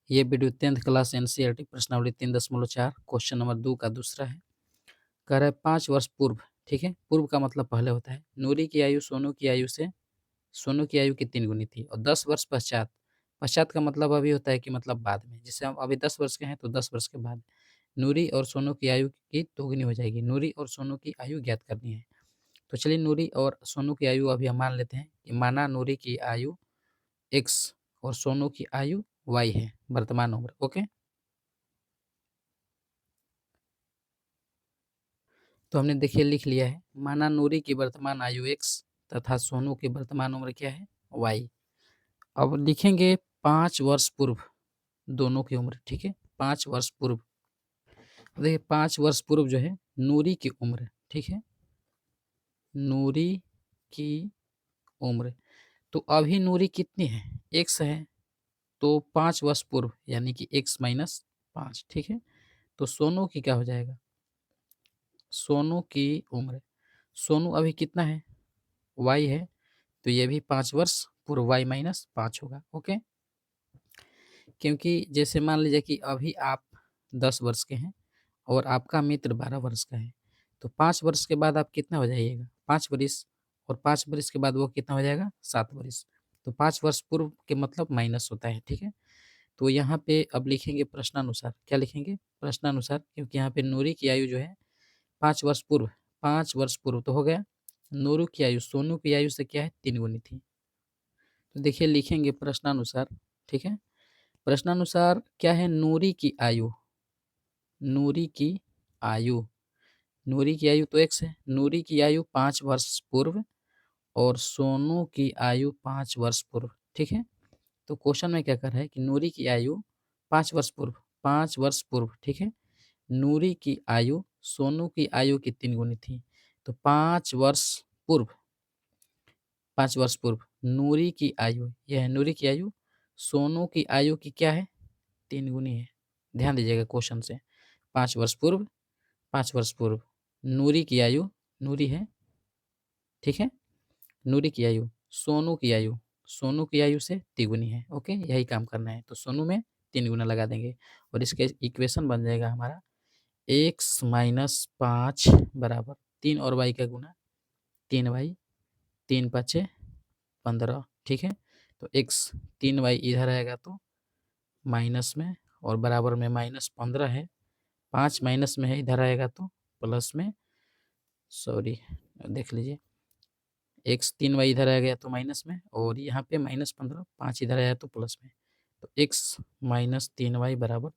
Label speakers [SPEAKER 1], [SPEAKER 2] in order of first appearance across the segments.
[SPEAKER 1] ये video 10th class NCERT प्रश्नावली 3.4 question number 2 का दूसरा है। कह रहा है 5 वर्ष पूर्व, ठीक है? पूर्व का मतलब पहले होता है। नूरी की आयु सोनू की आयु की 3 गुनी थी और 10 वर्ष पश्चात, पश्चात का मतलब अभी होता है कि मतलब बाद में। जैसे हम अभी 10 वर्ष के हैं तो 10 वर्ष के बाद नूरी और सोनू की आयु की दोगुनी हो जाएगी। नूरी और सोनू की आयु ज्ञात करनी है। तो चलिए नूरी और सोनू की आयु अभी हम मान लेते हैं कि माना नूरी की आयु x और सोनू की आयु y है, वर्तमान उम्र। ओके, तो हमने देखिए लिख लिया है। माना नूरी की वर्तमान आयु x तथा सोनू की वर्तमान उम्र क्या है, y। अब लिखेंगे 5 वर्ष पूर्व दोनों की उम्र, ठीक है? 5 वर्ष पूर्व, देखिए 5 वर्ष पूर्व जो है नूरी की उम्र, ठीक है? नूरी की उम्र, तो अभी नूरी कितनी है, x है, तो 5 वर्ष पूर्व यानी कि x माइनस 5, ठीक है? तो सोनू की क्या हो जाएगा, सोनू की उम्र, सोनू अभी कितना है, y है, तो ये भी 5 वर्ष पूर्व y माइनस 5 होगा। ओके, क्योंकि जैसे मान लीजिए कि अभी आप 10 वर्ष के हैं और आपका मित्र 12 वर्ष का है, तो 5 वर्ष के बाद आप कितना हो जाइएगा, 5 वरिश, और 5 वरिश के बाद वो कितना हो जाएगा, 7 वरिश। तो 5 वर्ष पूर्व के मतलब माइनस होता है, ठीक है? तो यहाँ पे अब लिखेंगे प्रश्नानुसार, क्या लिखेंगे, प्रश्नानुसार, क्योंकि यहाँ पे नूरी की आयु जो है 5 वर्ष पूर्व, 5 वर्ष पूर्व तो हो गया, नूरू की आयु सोनू की आयु से क्या है, 3 गुनी थी। तो देखिए लिखेंगे प्रश्नानुसार, ठीक है? प्रश्नानुसार क्या है, नूरी की आयु, नूरी की आयु, नूरी की आयु तो x है, नूरी की आयु 5 वर्ष पूर्व और सोनू की आयु 5 वर्ष पूर्व, ठीक है? तो क्वेश्चन में क्या कर रहा है कि नूरी की आयु 5 वर्ष पूर्व, 5 वर्ष पूर्व, ठीक है? नूरी की आयु सोनू की आयु की 3 गुनी थी, तो 5 वर्ष पूर्व, 5 वर्ष पूर्व नूरी की आयु, यह है नूरी की आयु, सोनू की आयु की क्या है, 3 गुनी है। ध्यान दीजिएगा क्वेश्चन से, 5 वर्ष पूर्व, 5 वर्ष पूर्व नूरी की आयु, नूरी है, ठीक है? नूरी की आयु, सोनू की आयु, सोनू की आयु से तिगुनी है। ओके, यही काम करना है। तो सोनू में 3 गुना लगा देंगे और इसके इक्वेशन बन जाएगा हमारा x माइनस 5 बराबर 3 और y का गुना, 3y, 3 पचे 15, ठीक है? तो x 3y इधर आएगा तो माइनस में और बराबर में -15 है, 5 माइनस में है, इधर आएगा तो प्लस में, सॉरी देख लीजिए, x 3y इधर आ गया तो माइनस में और यहाँ पे -15, 5 इधर आया तो प्लस में। तो x माइनस 3y बराबर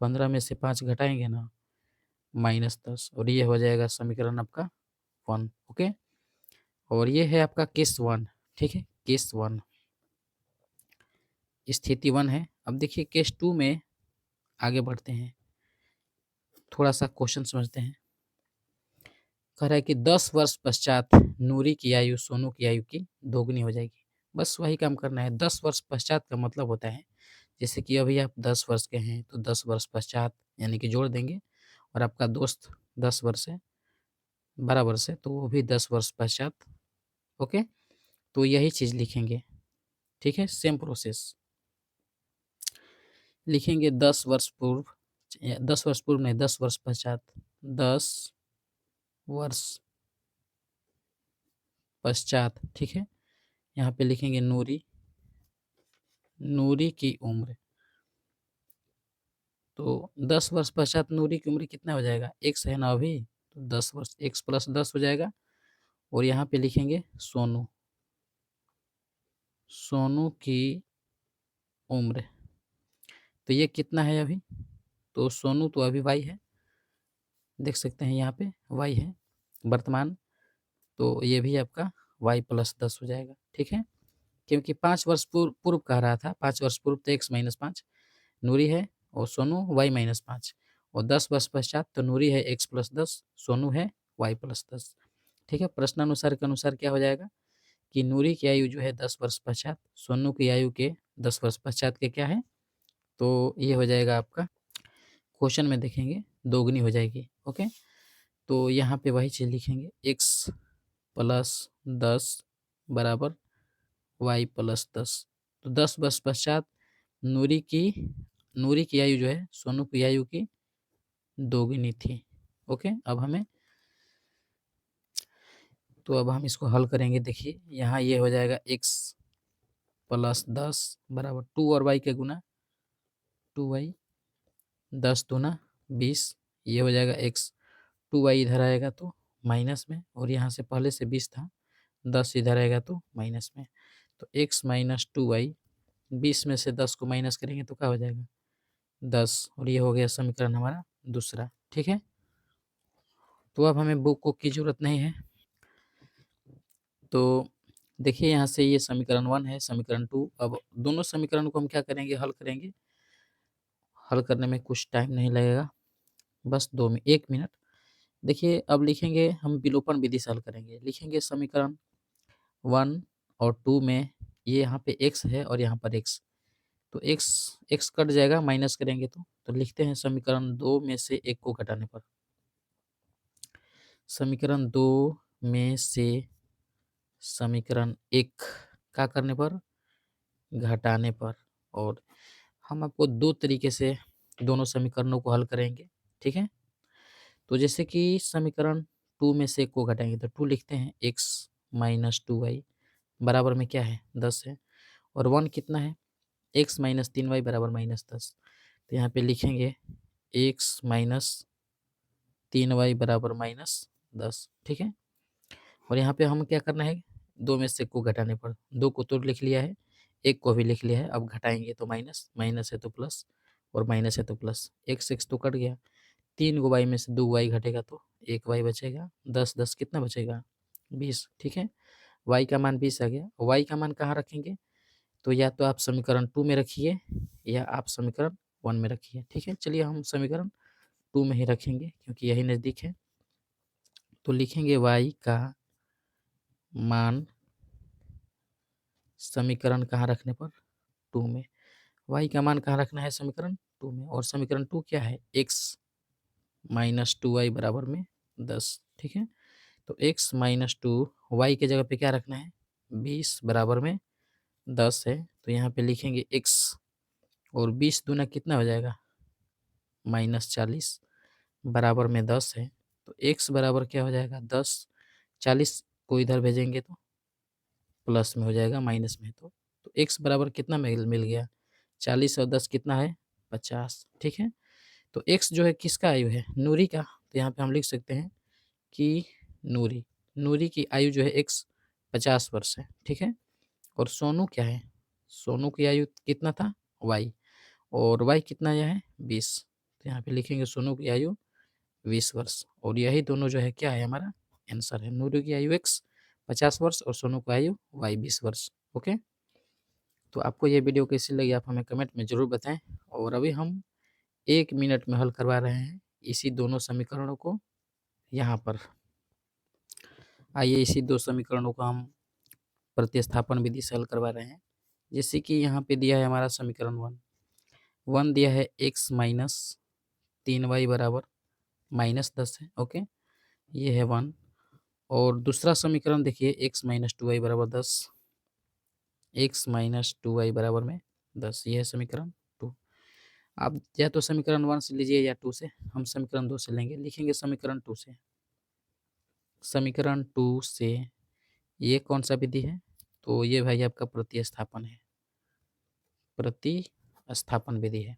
[SPEAKER 1] 15 में से 5 घटाएंगे ना, -10, और ये हो जाएगा समीकरण आपका 1। ओके, और ये है आपका केस 1, ठीक है? केस 1, स्थिति 1 है। अब देखिए केस 2 में आगे बढ़ते हैं, थोड़ा सा क्वेश्चन समझते हैं। कह रहा है कि 10 वर्ष पश्चात नूरी की आयु सोनू की आयु की दोगुनी हो जाएगी। बस वही काम करना है। 10 वर्ष पश्चात का मतलब होता है, जैसे कि अभी आप 10 वर्ष के हैं तो 10 वर्ष पश्चात यानी कि जोड़ देंगे, और आपका दोस्त 10 वर्ष है, 12 वर्ष है, तो वो भी 10 वर्ष पश्चात। ओके, तो यही चीज़ लिखेंगे, ठीक है? सेम प्रोसेस लिखेंगे, 10 वर्ष पूर्व, 10 वर्ष पूर्व नहीं, 10 वर्ष पश्चात, 10 वर्ष पश्चात, ठीक है? यहाँ पे लिखेंगे नूरी, नूरी की उम्र, तो 10 वर्ष पश्चात नूरी की उम्र कितना हो जाएगा, x है ना अभी, तो 10 वर्ष, x प्लस 10 हो जाएगा, और यहाँ पे लिखेंगे सोनू, सोनू की उम्र, तो ये कितना है अभी, तो सोनू तो अभी y है, देख सकते हैं यहाँ पे y है वर्तमान, तो ये भी आपका y प्लस 10 हो जाएगा, ठीक है? क्योंकि 5 वर्ष पूर्व कह रहा था, 5 वर्ष पूर्व तो x माइनस 5 नूरी है और सोनू y माइनस 5, और 10 वर्ष पश्चात तो नूरी है x प्लस 10, सोनू है y प्लस 10, ठीक है? प्रश्नानुसार के अनुसार क्या हो जाएगा कि नूरी की आयु जो है 10 वर्ष पश्चात सोनू की आयु के 10 वर्ष पश्चात के क्या है, तो ये हो जाएगा आपका, क्वेश्चन में देखेंगे दोगुनी हो जाएगी। ओके, तो यहाँ पे वही चीज़ लिखेंगे, x प्लस 10 बराबर y प्लस 10, तो 10 वर्ष पश्चात नूरी की नूरी की आयु जो है सोनू की आयु की दोगुनी थी। ओके, अब हम इसको हल करेंगे। देखिए यहाँ ये हो जाएगा x प्लस 10 बराबर 2 और y के गुना 2y, 10 दूना 20, ये हो जाएगा x, 2y इधर आएगा तो माइनस में, और यहाँ से पहले से 20 था, 10 इधर आएगा तो माइनस में, तो x माइनस 2y, 20 में से 10 को माइनस करेंगे तो क्या हो जाएगा 10, और ये हो गया समीकरण हमारा दूसरा। ठीक है, तो अब हमें बुक की जरूरत नहीं है। तो देखिए यहाँ से ये समीकरण 1 है, समीकरण 2। अब दोनों समीकरण को हम क्या करेंगे, हल करेंगे। हल करने में कुछ टाइम नहीं लगेगा, बस 1 मिनट। देखिए अब लिखेंगे हम, विलोपन विधि से हल करेंगे। लिखेंगे समीकरण 1 और 2 में ये यहाँ पे x है और यहाँ पर x, तो x कट जाएगा, माइनस करेंगे तो लिखते हैं समीकरण 2 में से 1 को घटाने पर, समीकरण 2 में से समीकरण 1 का करने पर, घटाने पर। और हम आपको 2 तरीके से दोनों समीकरणों को हल करेंगे। ठीक है, तो जैसे कि समीकरण 2 में से 1 को घटाएंगे तो 2 लिखते हैं, x माइनस 2y बराबर में क्या है 10 है, और 1 कितना है x माइनस 3y बराबर माइनस 10, तो यहाँ पे लिखेंगे x माइनस 3y बराबर माइनस 10। ठीक है, और यहाँ पे हम क्या करना है, 2 में से 1 को घटाने पर, 2 को तो लिख लिया है, 1 को भी लिख लिया है, अब घटाएंगे तो माइनस, माइनस है तो प्लस, और माइनस है तो प्लस, x तो कट गया, 3 को y में से 2 y घटेगा तो 1 y बचेगा, 10 10 कितना बचेगा 20। ठीक है, y का मान 20 आ गया। y का मान कहाँ रखेंगे, तो या तो आप समीकरण 2 में रखिए या आप समीकरण 1 में रखिए। ठीक है, चलिए हम समीकरण 2 में ही रखेंगे क्योंकि यही नज़दीक है। तो लिखेंगे y का मान समीकरण कहाँ रखने पर, 2 में। y का मान कहाँ रखना है, समीकरण 2 में, और समीकरण 2 क्या है, x माइनस 2y बराबर में 10। ठीक है, तो x माइनस 2 y के जगह पे क्या रखना है, 20 बराबर में 10 है, तो यहाँ पे लिखेंगे x, और 20 दूना कितना हो जाएगा माइनस 40 बराबर में 10 है, तो x बराबर क्या हो जाएगा 10, 40 को इधर भेजेंगे तो प्लस में हो जाएगा, माइनस में तो x बराबर कितना मिल गया 40 और 10 कितना है 50। ठीक है, तो x जो है किसका आयु है, नूरी का, तो यहाँ पे हम लिख सकते हैं कि नूरी की आयु जो है x 50 वर्ष है। ठीक है, और सोनू क्या है, सोनू की आयु कितना था y, और y कितना आया है 20, तो यहाँ पे लिखेंगे सोनू की आयु 20 वर्ष, और यही दोनों जो है क्या है हमारा आंसर है। नूरी की आयु x 50 वर्ष और सोनू की आयु y 20 वर्ष। ओके, तो आपको ये वीडियो कैसी लगी आप हमें कमेंट में ज़रूर बताएं, और अभी हम 1 मिनट में हल करवा रहे हैं इसी दोनों समीकरणों को। यहाँ पर आइए इसी 2 समीकरणों को हम प्रतिस्थापन विधि से हल करवा रहे हैं। जैसे कि यहाँ पे दिया है हमारा समीकरण 1 दिया है, x माइनस 3y बराबर माइनस 10 है। ओके, ये है 1, और दूसरा समीकरण देखिए x माइनस 2y बराबर 10, x माइनस 2y बराबर में 10, ये है समीकरण 2। आप या तो समीकरण 1 से लीजिए या 2 से, हम समीकरण 2 से लेंगे। लिखेंगे समीकरण 2 से, समीकरण 2 से ये कौन सा विधि है, तो ये भाई आपका प्रतिस्थापन है, प्रतिस्थापन विधि है।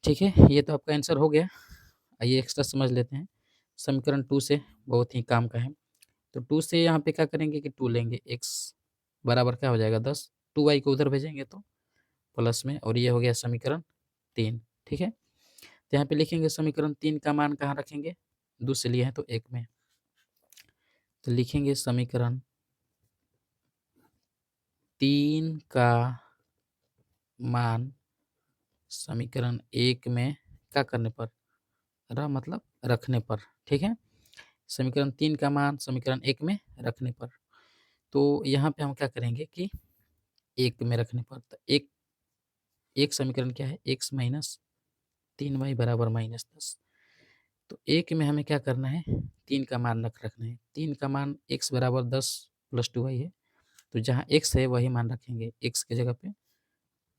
[SPEAKER 1] ठीक है, ये तो आपका आंसर हो गया। आइए एक्स्ट्रा समझ लेते हैं, समीकरण 2 से बहुत ही काम का है। तो 2 से यहाँ पे क्या करेंगे कि 2 लेंगे, x बराबर क्या हो जाएगा 10, 2y को उधर भेजेंगे तो प्लस में, और ये हो गया समीकरण 3। ठीक है, तो यहाँ पे लिखेंगे समीकरण 3 का मान कहाँ रखेंगे, 2 से लिए हैं तो 1 में, तो लिखेंगे समीकरण 3 का मान समीकरण 1 में क्या करने पर, मतलब रखने पर। ठीक है, समीकरण 3 का मान समीकरण 1 में रखने पर, तो यहाँ पे हम क्या करेंगे कि 1 में रखने पर, तो एक समीकरण क्या है, x माइनस 3y बराबर माइनस 10, तो 1 में हमें क्या करना है, 3 का मान रखना है। 3 का मान x बराबर 10 प्लस 2y है, तो जहाँ x है वही मान रखेंगे, x की जगह पे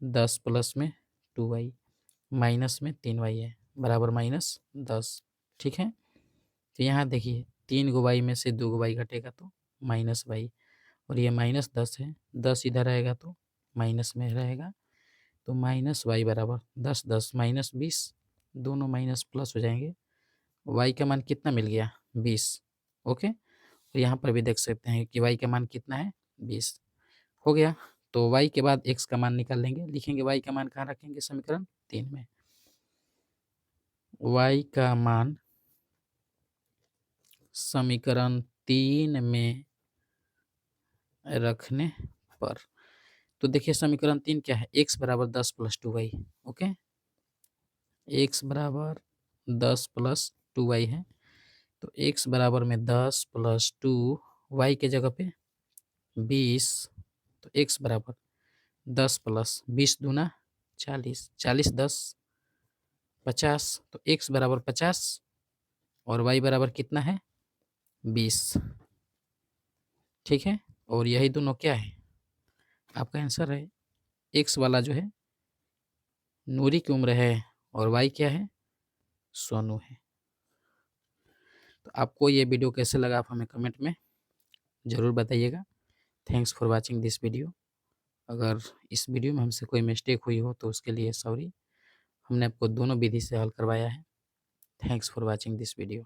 [SPEAKER 1] 10 प्लस में 2y, माइनस में 3y है बराबर -10। ठीक है, तो यहाँ देखिए 3 गो y में से 2 गो y घटेगा तो -y, और ये -10 है, 10 इधर आएगा तो माइनस में रहेगा, तो -y बराबर 10 10 -20, दोनों माइनस प्लस हो जाएंगे। y का मान कितना मिल गया? 20। ओके, तो यहाँ पर भी देख सकते हैं कि y का मान कितना है? 20 हो गया। तो y के बाद x का मान निकाल लेंगे, लिखेंगे y का मान कहाँ रखेंगे? समीकरण 3 में। y का मान समीकरण 3 में रखने पर, तो देखिए समीकरण 3 क्या है? x बराबर 10 + 2y। ओके, x बराबर 10 + 2y है, तो x बराबर में 10 + 2, y के जगह पे 20, तो x बराबर 10 + 20 दूना 40, 40 10 50, तो x बराबर 50 और y बराबर कितना है? 20। ठीक है, और यही दोनों क्या है? आपका आंसर है। x वाला जो है नूरी की उम्र है और y क्या है? सोनू है। तो आपको ये वीडियो कैसे लगा आप हमें कमेंट में ज़रूर बताइएगा। Thanks for watching this video. अगर इस वीडियो में हमसे कोई मिस्टेक हुई हो तो उसके लिए सॉरी। हमने आपको दोनों विधि से हल करवाया है। Thanks for watching this video.